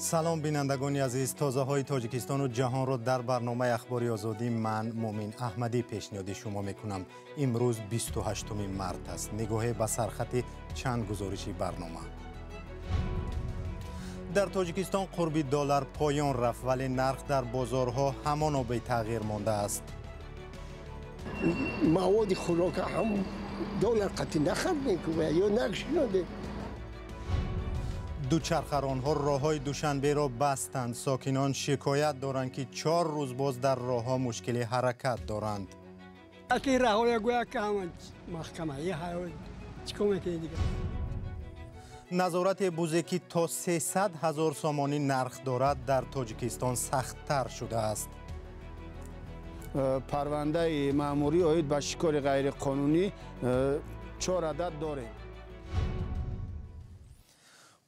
سلام بینندگان عزیز، تازه های تاجیکستان و جهان را در برنامه اخباری آزادی من مومین احمدی پیشنهاد شما میکنم. امروز 28 مارس است. نگاه به سرخط چند گزارشی برنامه. در تاجیکستان قربی دلار پایان رفت ولی نرخ در بازارها همان بی تغییر مانده است. مواد خوراک هم دلار قطعی نخرد میکنه یا نگشنده. دوچرخه‌ران‌ها راه‌های دوشنبه را بستند. ساکنان شکایت دارند که 4 روز باز در راه‌ها مشکل حرکت دارند. اکی راه‌های گویا که هم محکمه یه های چیکار دیگه. نظارت بوزکی تا 300,000 سامانی نرخ دارد در تاجیکستان سخت‌تر شده است. پرونده مأموری عاید به شکار غیر قانونی 4 عدد داریم.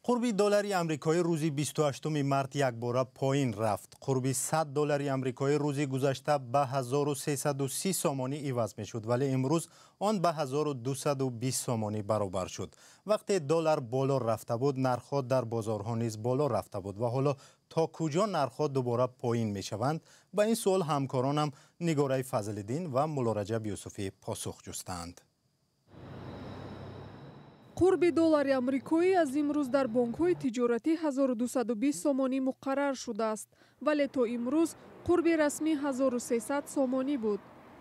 قربی دلار آمریکایی روزی 28 مارس یک بار پایین رفت. قربی 100 دلار آمریکایی روزی گذشته به 1330 سامانی عوض می شد ولی امروز آن به 1220 سامانی برابر شد. وقتی دلار بالا رفته بود نرخ‌ها در بازارها نیز بالا رفته بود و حالا تا کجا نرخ‌ها دوباره پایین می شوند؟ به این سوال همکارانم نگاره فضل‌الدین و مولا رجب یوسفی پاسخ جستند. قربی دلار آمریکایی از امروز در بانک‌های تجارتی 1220 سامانی مقرر شده است ولی تا امروز قربی رسمی 1300 سامانی بود.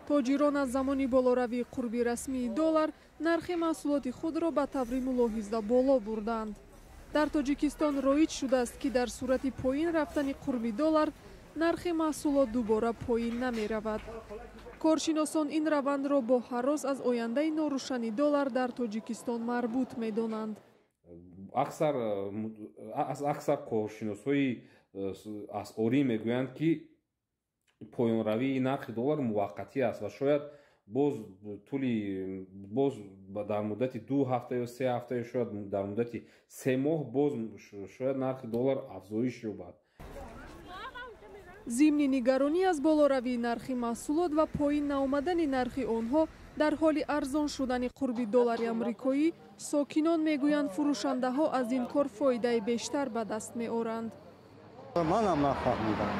تاجران از زمانی بالاروی قربی رسمی دلار نرخ محصولات خود را به طور ملاحظه بالا بردند. در تاجیکستان رایج شده است که در صورت پایین رفتن قربی دلار نرخ محصولات دوباره پایین نمی رود. کارشناسان این روند را با هراس از آینده ناروشن دلار در تاجیکستان مربوط می دانند. اکثر کارشناسای اسعاری میگویند که پایان روی نرخ دلار موقتی است و شاید باز در مدت 2 هفته یا 3 هفته شاید در مدت 3 ماه باز شاید نرخ دلار افزایش یابد. ضمن نگرانی از بالاروی نرخ محصولات و پایین نآمدن نرخ آنها در حال ارزان شدن قربی دلار آمریکایی، ساکنان میگویند فروشنده ها از این کار فایده بیشتر به دست می آورند. من هم نفهمیدم.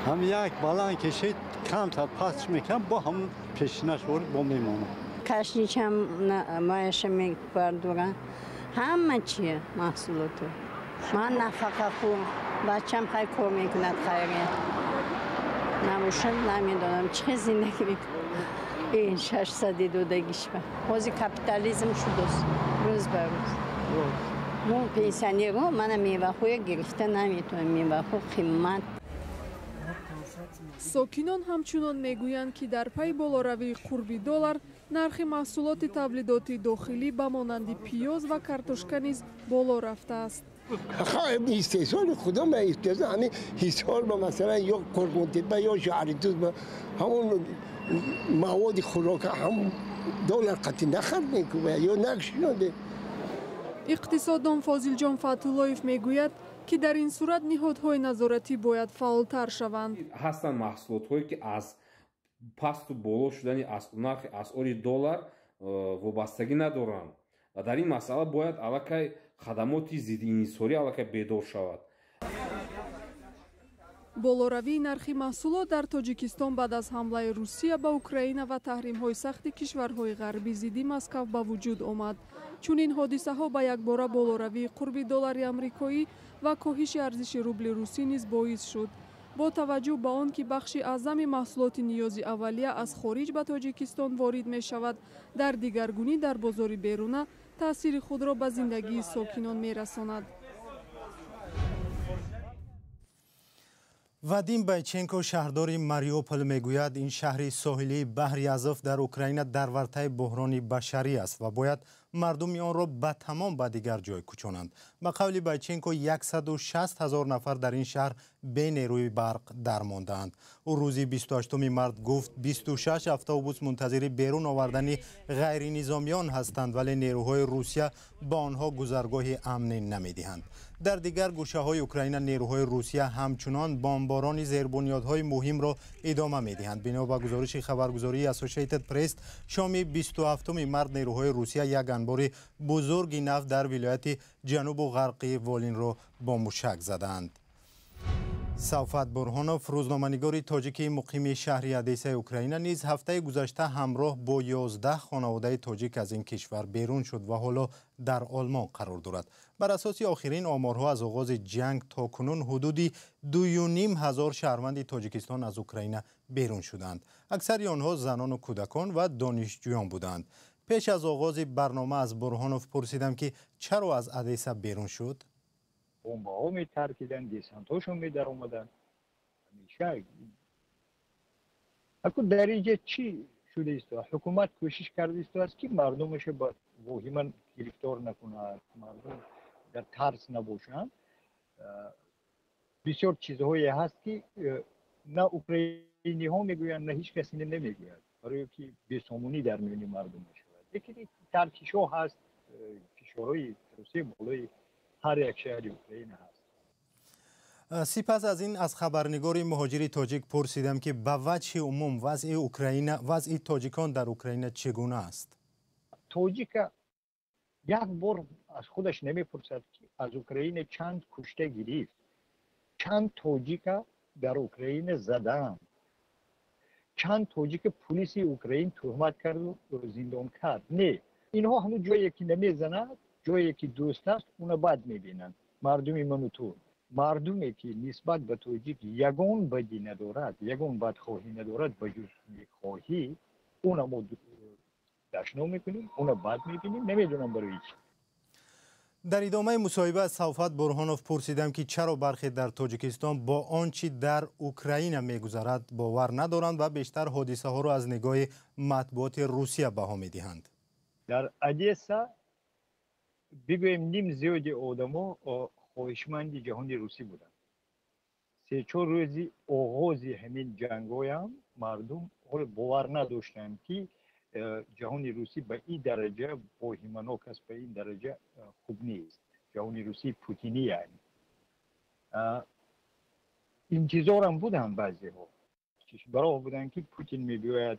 هم یک بالان کشید کمتر پس میکنم با هم پیشنش ورد با میمونم. کشنیچم مایش میبردورن همه چیه محصولاتو. من نفقه خون بچم خیلی کار میکند خیلی نموشن نمیدونم چه زندگی میکنم این 602 دگیش به بازی کپیتالیزم شده روز به روز من پیسانی رو من میوه خوی گرفته نمیتونم میوه خو قیمت. ساکنان همچنان میگویند که در پی بالاروی قربی دلار نرخ محصولات تولیداتی داخلی به مانند پیاز و کارتوشکا نیز بالا رفته است. خواهیم استحصال خدا من استحصال همین حسال با مثلا یا قربانتبه یا شعریتوز با همون مواد خوراک هم دلار قطعی نخرد میکنه یا نگشنده. اقتصاددان فاضل جان فتح‌اللهیف میگوید که در این صورت نهادهای نظارتی باید فعالتر شوند. هستند محصولات‌هایی که از پست و بالا شدن نرخ اسعار دلار وابستگی ندارند و در این مسئله باید علاقه خدمات ضد انحصاری علاقه بیدار شود. بالاروی نرخ محصولات در تاجیکستان بعد از حمله روسیه به اوکراین و تحریم‌های سخت کشورهای غربی ضد مسکو به وجود آمد. چون این حادثه ها به یک باره بالاروی قربی دلار آمریکایی و کاهش ارزش روبل روسی نیز باعث شد. با توجه به آن که بخش اعظم محصولات نیازی اولیه از خارج به تاجیکستان وارد می شود، در دیگرگونی در بازار بیرونه تاثیر خود را به زندگی ساکنان می رساند. وادیم بایچنکو شهردار ماریوپول میگوید این شهر ساحلی بحر آزوف در اوکراین در ورطه بحران بشری است و باید مردم آن را به تمام به دیگر جای کوچانند. به قول بایچنکو 160,000 نفر در این شهر بی نیروی برق درماندند. او روزی 28 مارس گفت 26 اتوبوس منتظر بیرون آوردن غیر نظامیان هستند ولی نیروهای روسیه با آنها گذرگاه امنی نمیدهند. در دیگر گوشه‌های اوکراین نیروهای روسیه همچنان بمباران زیربنیادهای مهم را ادامه می‌دهند. بنا به گزارش خبرگزاری اسوسییتد پرس شام 27 مارس نیروهای روسیه یک انبار بزرگ نفت در ولایت جنوب و غربی والین را با موشک زدند. صوفت برهانوف روزنامه‌نگار تاجیکی مقیم شهر ادیسه اوکراین نیز هفته گذشته همراه با 11 خانواده تاجیک از این کشور بیرون شد و حالا در آلمان قرار دارد. بر اساس آخرین آمارها از آغاز جنگ تا کنون حدودی 2,500 شهروند تاجیکستان از اوکراین بیرون شدند. اکثر آنها زنان و کودکان و دانشجویان بودند. پیش از آغاز برنامه از برهانوف پرسیدم که چرا از ادیسه بیرون شد؟ بمب‌ها می‌ترکیدن، دیسانت‌هاشون می‌در اومدن. همیشه اکو در اینجا چی شده است؟ حکومت کوشش کرده است که مردمش با وهمن گرفتار نکنه، مردم در ترس نباشن. بسیار چیزهایی هست که نه اوکراینی ها میگویند نه هیچ کسی نمیگوید، برای که بی‌سامونی در میان مردم شود. یکی ترکیش ها هست، فشارهای روسیه بالای هر یک شهر اوکراین هست. سپس از این از خبرنگار مهاجر تاجیک پرسیدم که به وجه عموم وضع تاجیکان در اوکراین چگونه است؟ تاجیک یک بار از خودش نمیپرسد که از اوکراین چند کشته گرفت، چند تاجیک در اوکراین زدن، چند تاجیک پلیس اوکراین تهمت کرد و زندان کرد. نه، اینها همون جایی که نمیزند، جایی که دوست است اونو بعد میبینند. مردمی منوتور، مردمی که نسبت به تاجیک یگان بدی ندارد، یگان بدخواهی ندارد به جز نیکخواهی، اونو ما دشنام میکنیم، اونو بعد میبینیم. نمیدونم برای چی. در ادامه مصاحبه از صوفت برهانوف پرسیدم که چرا برخی در تاجیکستان با آنچه در اوکراین میگذرد باور ندارند و بیشتر حادثه ها را از نگاه مطبوعات روسیه بها میدهند. در ادیسه بگویم نیم زیادی آدما خواهشمند جهانی روسی بودن. 3-4 روزی آغاز همین جنگ‌های هم مردم باور نداشتند که جهانی روسی به این درجه واهمناک است، به این درجه خوب نیست. جهانی روسی پوتینی یعنی انتظار هم بودن بعضی ها، برای بودن که پوتین میگوید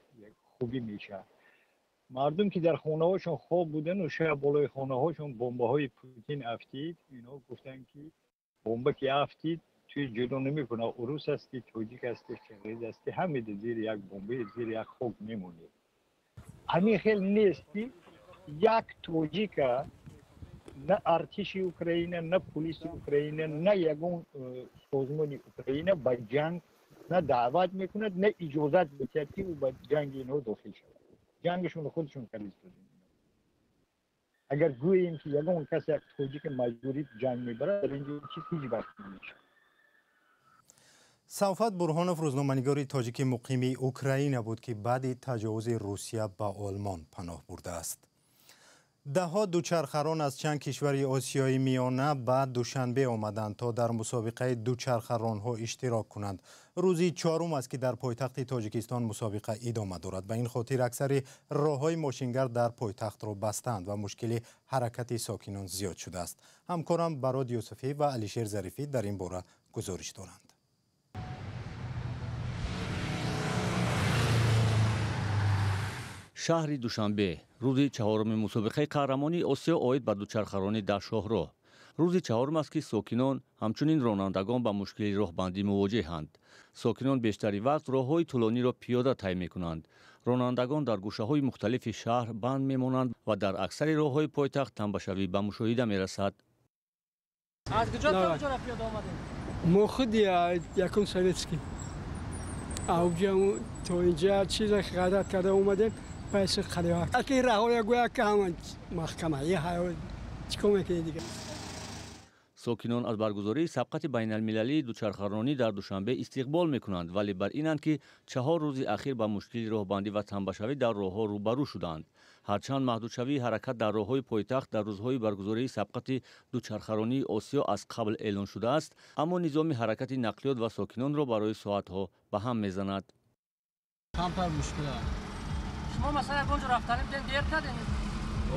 خوبی میشه. مردم که در خانه هاشون خواب بودن و شب بالای خانه هاشون بمبه های پوتین افتید، اینا گفتن که بمبه که افتید توی جلو نمیکنه، روس هستی، تاجیک هستی، چغیز هستی، همه زیر یک بمبه، زیر یک خوب میمونید. همین خیلی نیست که یک تاجیک نه ارتش اوکراین، نه پلیس اوکراین، نه یگون سازمان اوکراین به جنگ نه دعوت میکند نه اجازت میدهد که او به جنگ اینو داخل شود. جنگشون خودشون کلیست دادن. اگر گوییم که یگون کسی یک تاجیک مجبوری جنگ میبره، در اینجا چیز هیچ وقت نمیشه. صوفت برهانوف روزنامه‌نگار تاجیک مقیم اوکراین بود که بعد تجاوز روسیه به آلمان پناه برده است. دهها دوچرخه‌ران از چند کشور آسیای میانه بعد دوشنبه آمدند تا در مسابقه دوچرخه‌ران‌ها اشتراک کنند. روزی چهارم است که در پایتخت تاجیکستان مسابقه ادامه دارد. به این خاطر اکثر راه‌های ماشینگر در پایتخت را بستند و مشکل حرکت ساکنان زیاد شده است. همکارم براد یوسفی و علیشیر ظریفی در این باره گزارش دارند. شهر دوشنبه روز چهارم مسابقه قهرمانی آسیا اوید به دوچرخه‌رانی در شاهراه. روز چهارم است که ساکنان همچنین رانندگان با مشکل راهبندی مواجهند. ساکنان بیشتری وقت راه‌های طولانی را پیاده طی می‌کنند. رانندگان در گوشه‌های مختلف شهر بند می‌مانند و در اکثر راه‌های پایتخت تنبشوی به مشاهده می‌رسد. از کجا تا کجا پیاده آمدید؟ ما خود یکم سویتسکی. اوجا تو اینجا چیز غلط کرده اومدیم. پس خلیوات اکی راهوی گویا که همون محکمه یه های چیکار کنید دیگه. ساکنان از برگزاری سبقت بین المللی دوچرخه‌رانی در دوشنبه استقبال میکنند، ولی بر اینند که 4 روز اخیر با مشکل راهبندی و تنبشوی در راهها روبرو شدند. هرچند محدودشوی حرکت در راههای پایتخت در روزهای برگزاری سبقت دوچرخه‌رانی آسیا از قبل اعلان شده است، اما نظام حرکت نقلیات و ساکنان را برای ساعتها به هم میزند. کمتر مشکل است. شما مثلا اونجا رفتنیم دیر کردین؟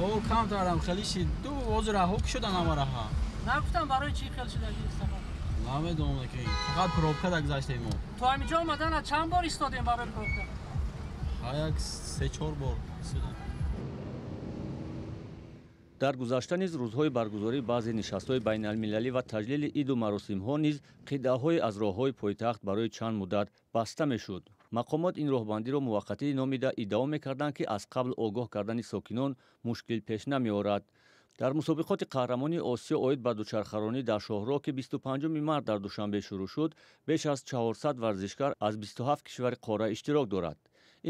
او کمتر هم خیلی دو وز راه شدن همه راه. نگفتم برای چی خیلی شده استفاده نمیدونم که فقط پروبکا گذاشتیم ما تو همینجا اومدن چند بار ایستادیم برای پروبکا یک 3-4 بار дар гузашта низ рӯзҳои баргузории баъзе нишастҳои байналмилалӣ ва таҷлили иду маросимҳо низ қитъаҳои аз роҳҳои пойтахт барои чанд муддат баста мешуд. мақомот ин роҳбандиро муваққатӣ номида иддао мекарданд ки аз қабл огоҳ кардани сокинон мушкил пеш намеорад. дар мусобиқоти қаҳрамонии осиё оид ба дучархаронӣ дар шоҳроҳ ки 25 март дар душанбе шурӯъ шуд, беш аз 400 варзишгар аз 27 кишвари қора иштирок дорад.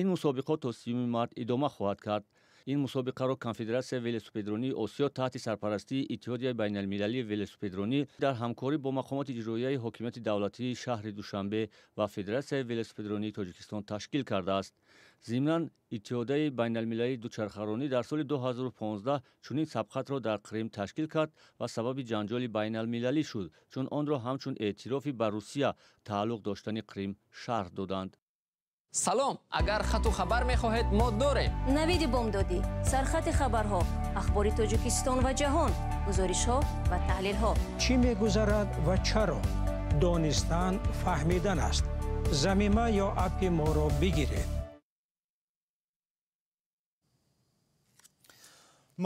ин мусобиқот то 30 март идома хоҳад кард. ин мусобиқаро конфедератсияи велосипедронии осиё таҳти сарпарастии иттиҳодияи байналмилалии велосипедронӣ дар ҳамкорӣ бо мақомоти иҷроияи ҳокимияти давлатии шаҳри душанбе ва федератсияи велосипедронии тоҷикистон ташкил кардааст. зимнан иттиҳодияи байналмилалии дучархаронӣ дар соли 2015 чунин сабқатро дар Крим ташкил кард ва сабаби ҷанҷоли байналмилалӣ шуд, чун онро ҳамчун эътирофи ба Русия тааллуқ доштани Крим шарҳ доданд. салом, агар хату хабар мехоҳед мо дорем. навиди бомдодӣ, сархати хабарҳо, ахбори Тоҷикистон ва ҷаҳон, гузоришҳо ва таҳлилҳо. чӣ мегузарад ва чаро? донистан, фаҳмидан аст. замима ё апи моро бигиред.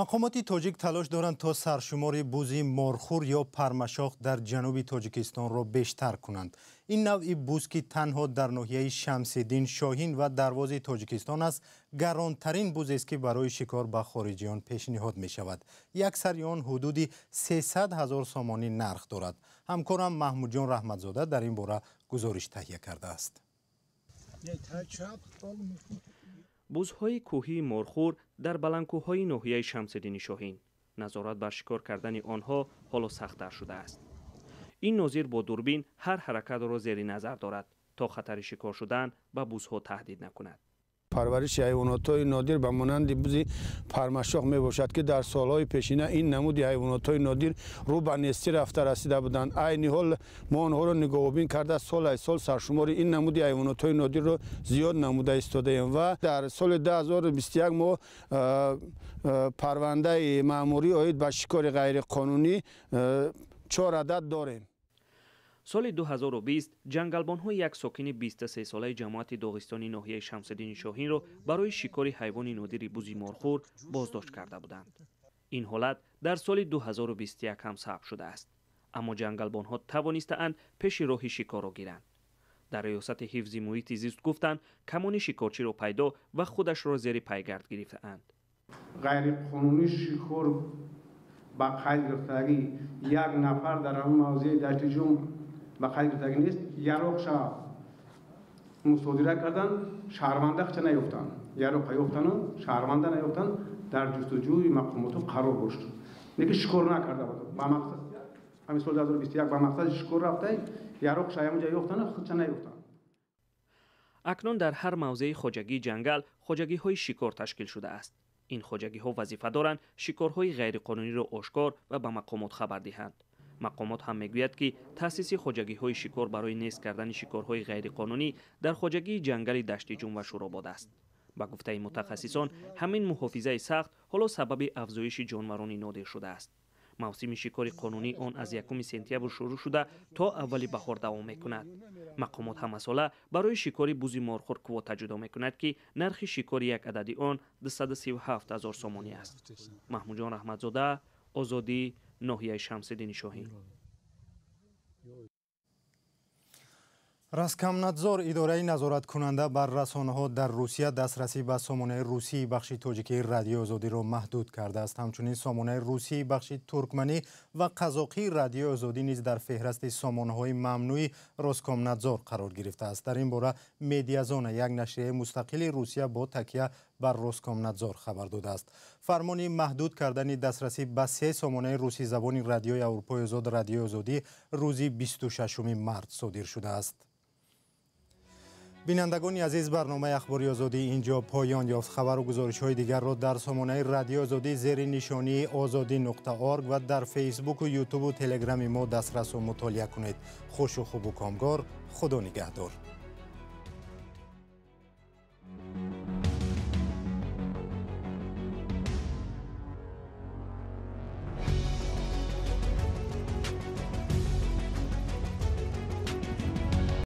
мақомоти тоҷик талош доранд то саршумори бузи морхур ё пармашох дар ҷануби Тоҷикистонро бештар кунанд. ин навъи буз ки танҳо дар ноҳияи Шамсиддин, Шоҳин ва Дарвози Тоҷикистон аст, гаронтарин бузест ки барои шикор ба хориҷиён пешниҳод мешавад. як сари он ҳудуди 300 000 сомонӣ нарх дорад. ҳамкорам Маҳмудҷон Раҳматзода дар ин бора гузориш таҳия кардааст. бузҳои кӯҳии морхур дар баландкӯҳҳои ноҳияи Шамсиддини Шоҳин. назорат бар шикор кардани онҳо ҳоло сахттар шудааст. ин нозир бо дурбин ҳар ҳаракатро зери назар дорад то хатари шикор шудан ба бузҳо таҳдид накунад. парвариши ҳайвонотҳои нодир ба монанди бузи пармашох мебошад ки дар солҳои пешина ин намуди ҳайвонотҳои нодир рӯ ба нестӣ рафта расида буданд. айни ҳол мо онҳоро нигоҳубин карда солай сол саршумори ин намуди ҳайвонотҳои нодирро зиёд намуда истодаем ва дар соли 2021 мо парвандаи маъмурӣ оид ба шикори ғайриқонунӣ 4 адад дорем. соли 2020 ҷангалбонҳои як сокини 23 солаи ҷамоати доғистони ноҳияи Шамсиддини Шоҳинро барои шикори ҳайвони нодири бузи морхур боздошт карда буданд. ин ҳолат дар соли 2021 ҳам сабт шудааст. аммо ҷангалбонҳо тавонистаанд пеши роҳи шикорро гиранд. дар риёсати ҳифзи муҳити зист гуфтанд камони шикорчиро пайдо ва худашро зери пайгард гирифтаанд. ғайриқонунӣ шикор ба қайд гирифтагӣ як нафар дар ҳамин мавзеъи дашти ҷум ба қайд гирифтагӣ нест. яроқ шаҳр мусодира кардан шаҳрвандахча наёфтанд. яроқа ёфтану шаҳрванда наёфтанд дар ҷустуҷӯи мақомоту қарор бошд. неки шикор накарда буд. ба мақсад ҳамин соли 2021 ба мақсади шикор рафтай яроқ шаҳр ҳамҷа ёфтану худча наёфтанд. акнун дар ҳар мавзеи хоҷагии ҷангал хоҷагиҳои шикор ташкил шудааст. ин хоҷагиҳо вазифа доранд шикорҳои ғайриқонуниро ошкор ва ба мақомот хабар диҳанд. мақомот ҳам мегӯяд ки таъсиси хоҷагиҳои шикор барои нест кардани шикорҳои ғайриқонунӣ дар хоҷагии ҷангали дашти ҷум ва шуробод аст. ба гуфтаи мутахассисон ҳамин муҳофизаи сахт ҳоло сабаби афзоиши ҷонварони нодир шудааст. мавсими шикори қонунӣ он аз 1 сентябр шурӯъ шуда то аввали баҳор давом мекунад. мақомот ҳамасола барои шикори бузи морхур квота ҷудо мекунад ки нархи шикори як адади он 237 000 сомонӣ аст. маҳмудҷон раҳматзода, озодӣ, ноҳияи Шамсиддини Шоҳин. Раскомнадзор идораи назораткунанда бар расонаҳо дар Русия дастрасӣ ба сомонаи русии бахши тоҷикии радиои озодиро маҳдуд кардааст. ҳамчунин сомонаи русии бахши туркманӣ ва қазоқии радиои озодӣ низ дар феҳрасти сомонаҳои мамнӯи Роскомнадзор қарор гирифтааст. дар ин бора Медиазона, як нашрияи мустақили Русия бо такя бар Роскомнадзор хабар додааст. фармони маҳдуд кардани дастрасӣ ба 3 сомонаи русизабони радиои Аврупои озод радиои озодӣ рӯзи 26 март содир шудааст. бинандагони азиз, барномаи ахбори озодӣ инҷо поён ёфт. хабару гузоришҳои дигарро дар сомонаи радиои озодӣ зери нишонии озодӣ.орг ва дар фейсбуку ютубу телеграми мо дастрасу мутолиа кунед. хушу хубу комгор. худо нигаҳдор.